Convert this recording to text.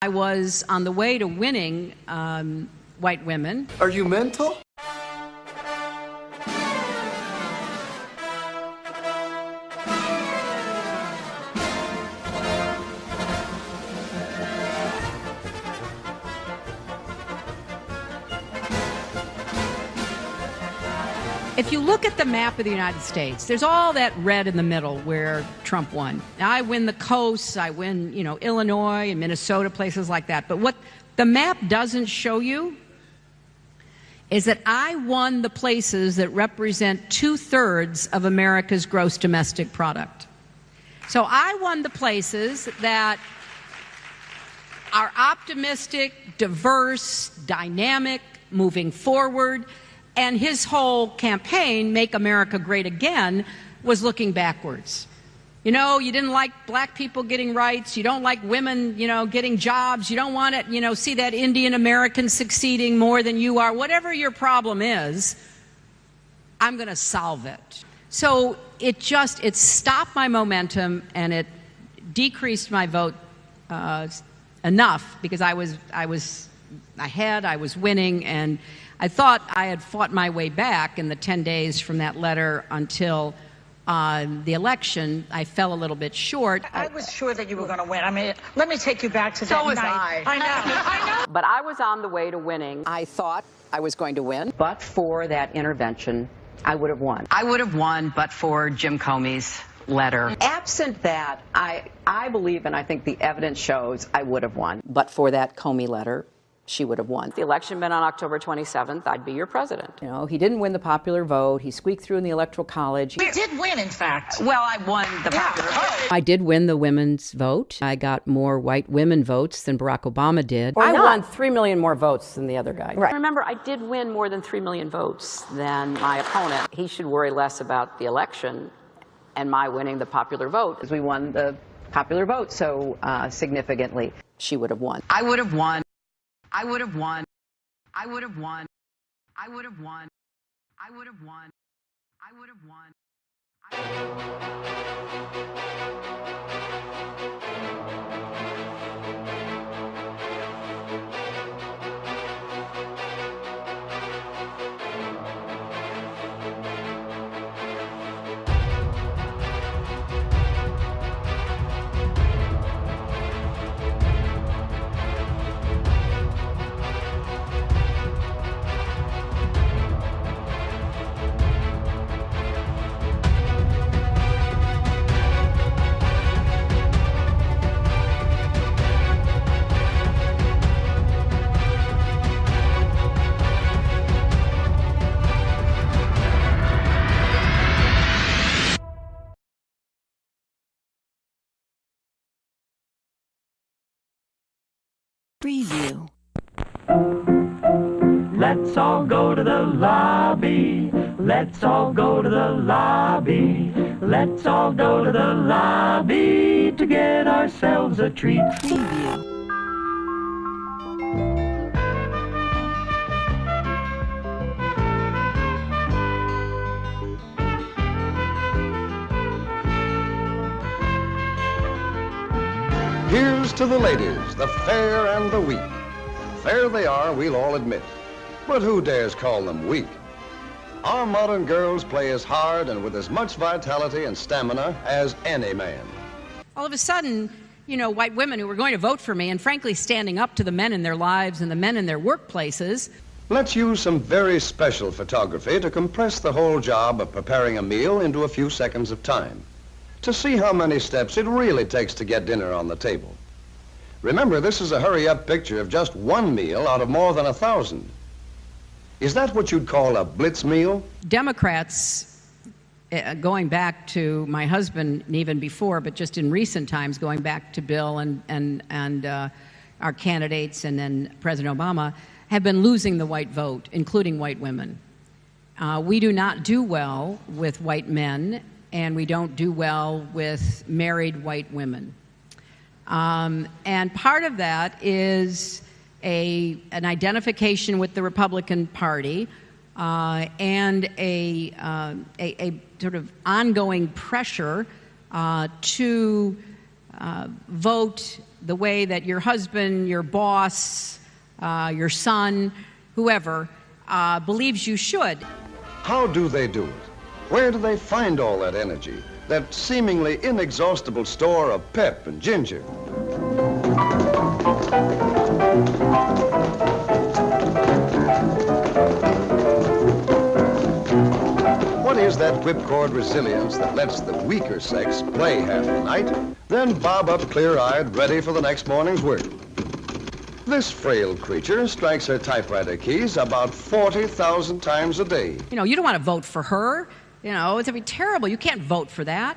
I was on the way to winning white women. Are you mental? If you look at the map of the United States, there's all that red in the middle where Trump won. Now, I win the coasts, I win, Illinois and Minnesota, places like that. But what the map doesn't show you is that I won the places that represent 2/3 of America's gross domestic product. So I won the places that are optimistic, diverse, dynamic, moving forward. And his whole campaign, Make America Great Again, was looking backwards. You didn't like black people getting rights. You don't like women, getting jobs. You don't want to, see that Indian American succeeding more than you are. Whatever your problem is, I'm going to solve it. So it stopped my momentum and it decreased my vote enough because I was ahead, I was winning, and I thought I had fought my way back in the 10 days from that letter until the election. I fell a little bit short. I was sure that you were going to win. I mean, let me take you back to that night. So was I. I know. But I was on the way to winning. I thought I was going to win. But for that intervention, I would have won. I would have won, but for Jim Comey's letter. Absent that, I believe, and I think the evidence shows, I would have won. But for that Comey letter, she would have won. If the election had been on October 27th, I'd be your president. He didn't win the popular vote. He squeaked through in the Electoral College. You did win, in fact. Well, I won the popular vote. I did win the women's vote. I got more white women votes than Barack Obama did. I won 3 million more votes than the other guy. Right. Remember, I did win more than 3 million votes than my opponent. He should worry less about the election and my winning the popular vote. Because we won the popular vote so significantly. She would have won. I would have won. I would have won. I would have won. I would have won. I would have won. I would have won. Preview. Let's all go to the lobby. Let's all go to the lobby. Let's all go to the lobby to get ourselves a treat. Preview. Here's to the ladies, the fair and the weak. Fair they are, we'll all admit. But who dares call them weak? Our modern girls play as hard and with as much vitality and stamina as any man. All of a sudden, white women who were going to vote for me and frankly standing up to the men in their lives and the men in their workplaces. Let's use some very special photography to compress the whole job of preparing a meal into a few seconds of time, to see how many steps it really takes to get dinner on the table. Remember, this is a hurry-up picture of just one meal out of more than 1,000. Is that what you'd call a blitz meal? Democrats, going back to my husband and even before, but just in recent times, going back to Bill and our candidates and then President Obama, have been losing the white vote, including white women. We do not do well with white men, and we don't do well with married white women. And part of that is an identification with the Republican Party and a sort of ongoing pressure to vote the way that your husband, your boss, your son, whoever, believes you should. How do they do it? Where do they find all that energy, that seemingly inexhaustible store of pep and ginger? What is that whipcord resilience that lets the weaker sex play half the night, then bob up clear-eyed, ready for the next morning's work? This frail creature strikes her typewriter keys about 40,000 times a day. You know, you don't want to vote for her. You know, it's going to be terrible. You can't vote for that.